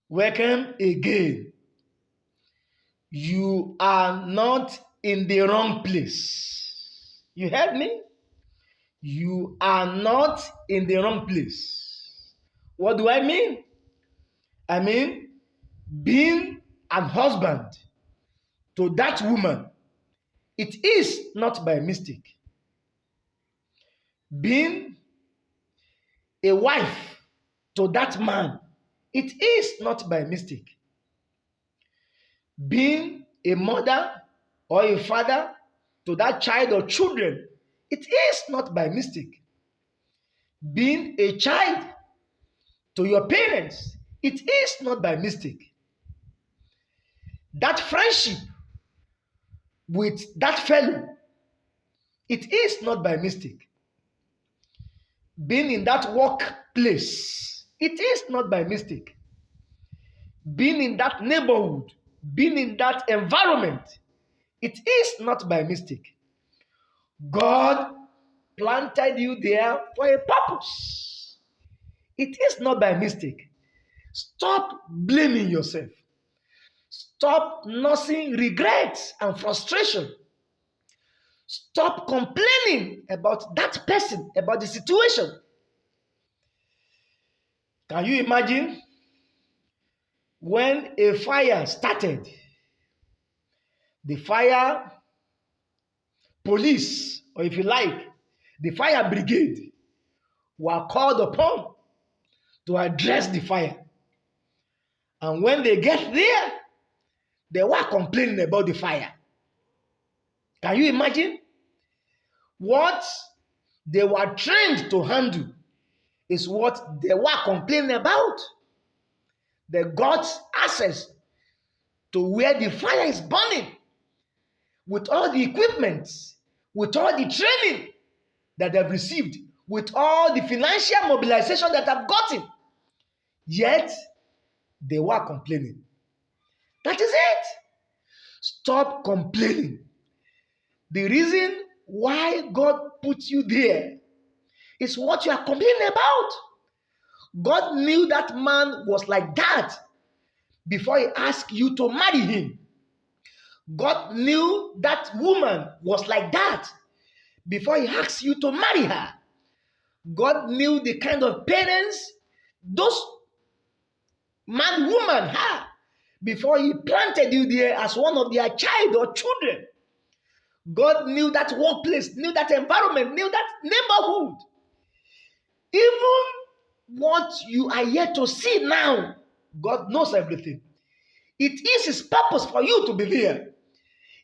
Welcome again. You are not in the wrong place. You heard me? You are not in the wrong place. What do I mean? I mean, being an husband to that woman, it is not by mistake. Being a wife to that man, it is not by mistake. Being a mother or a father to that child or children, it is not by mistake. Being a child to your parents, it is not by mistake. That friendship with that fellow, it is not by mistake. Being in that workplace, it is not by mistake. Being in that neighborhood, being in that environment, it is not by mistake. God planted you there for a purpose. It is not by mistake. Stop blaming yourself. Stop nursing regrets and frustration. Stop complaining about that person, about the situation. Can you imagine when a fire started? The fire police, or if you like, the fire brigade were called upon to address the fire. And when they get there, they were complaining about the fire. Can you imagine? What they were trained to handle is what they were complaining about. They got access to where the fire is burning with all the equipment, with all the training that they've received, with all the financial mobilization that I've gotten. Yet, they were complaining. That is it. Stop complaining. The reason why God put you there is what you are complaining about. God knew that man was like that before he asked you to marry him. God knew that woman was like that before he asked you to marry her. God knew the kind of parents those man, woman had before he planted you there as one of their child or children. God knew that workplace, knew that environment, knew that neighborhood. Even what you are yet to see now, God knows everything. It is his purpose for you to be there.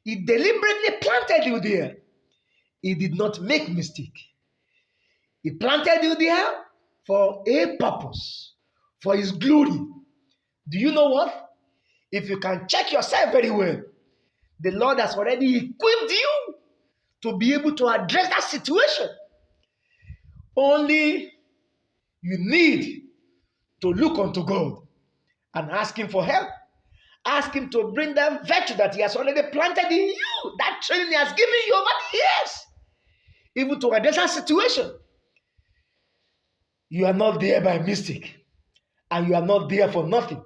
He deliberately planted you there. He did not make mistake. He planted you there for a purpose, for his glory. Do you know what? If you can check yourself very well, the Lord has already equipped you to be able to address that situation. Only you need to look unto God and ask him for help. Ask him to bring that virtue that he has already planted in you, that training he has given you over the years, even to address that situation. You are not there by mistake, and you are not there for nothing.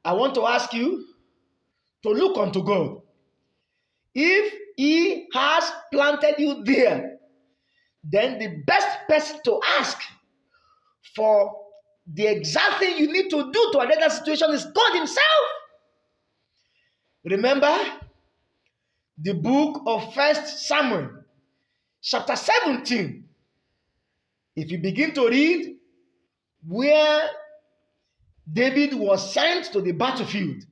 I want to ask you to look unto God. If he has planted you there, then the best person to ask for the exact thing you need to do to address that situation is God himself. Remember the book of 1 Samuel, chapter 17. If you begin to read where David was sent to the battlefield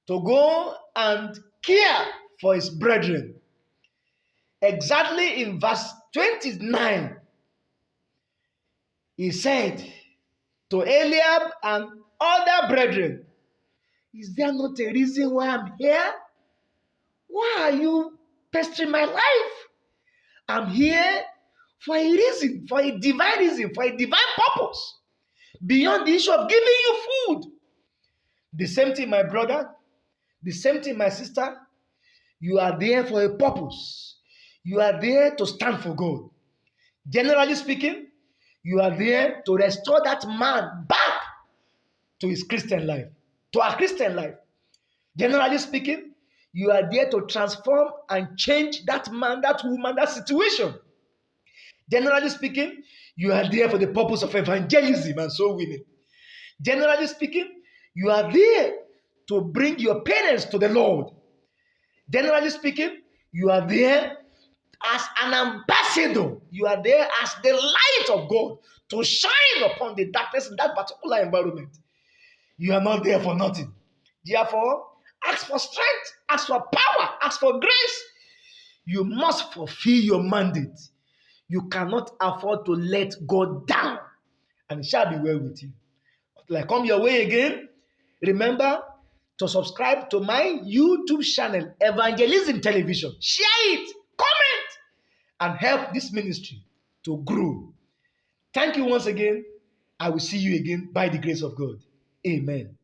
to go and care for his brethren, exactly in verse 29, he said to Eliab and other brethren, is there not a reason why I'm here? Why are you pestering my life? I'm here for a reason, for a divine reason, for a divine purpose, beyond the issue of giving you food. The same thing, my brother, the same thing, my sister. You are there for a purpose. You are there to stand for God. Generally speaking, you are there to restore that man back to his Christian life, to our Christian life. Generally speaking, you are there to transform and change that man, that woman, that situation. Generally speaking, you are there for the purpose of evangelism and soul winning. Generally speaking, you are there to bring your parents to the Lord. Generally speaking, you are there as an ambassador. You are there as the light of God to shine upon the darkness in that particular environment. You are not there for nothing. Therefore, ask for strength, ask for power, ask for grace. You must fulfill your mandate. You cannot afford to let God down, and it shall be well with you. Until I come your way again, remember to subscribe to my YouTube channel, Evangelism Television. Share it, comment, and help this ministry to grow. Thank you once again. I will see you again by the grace of God. Amen.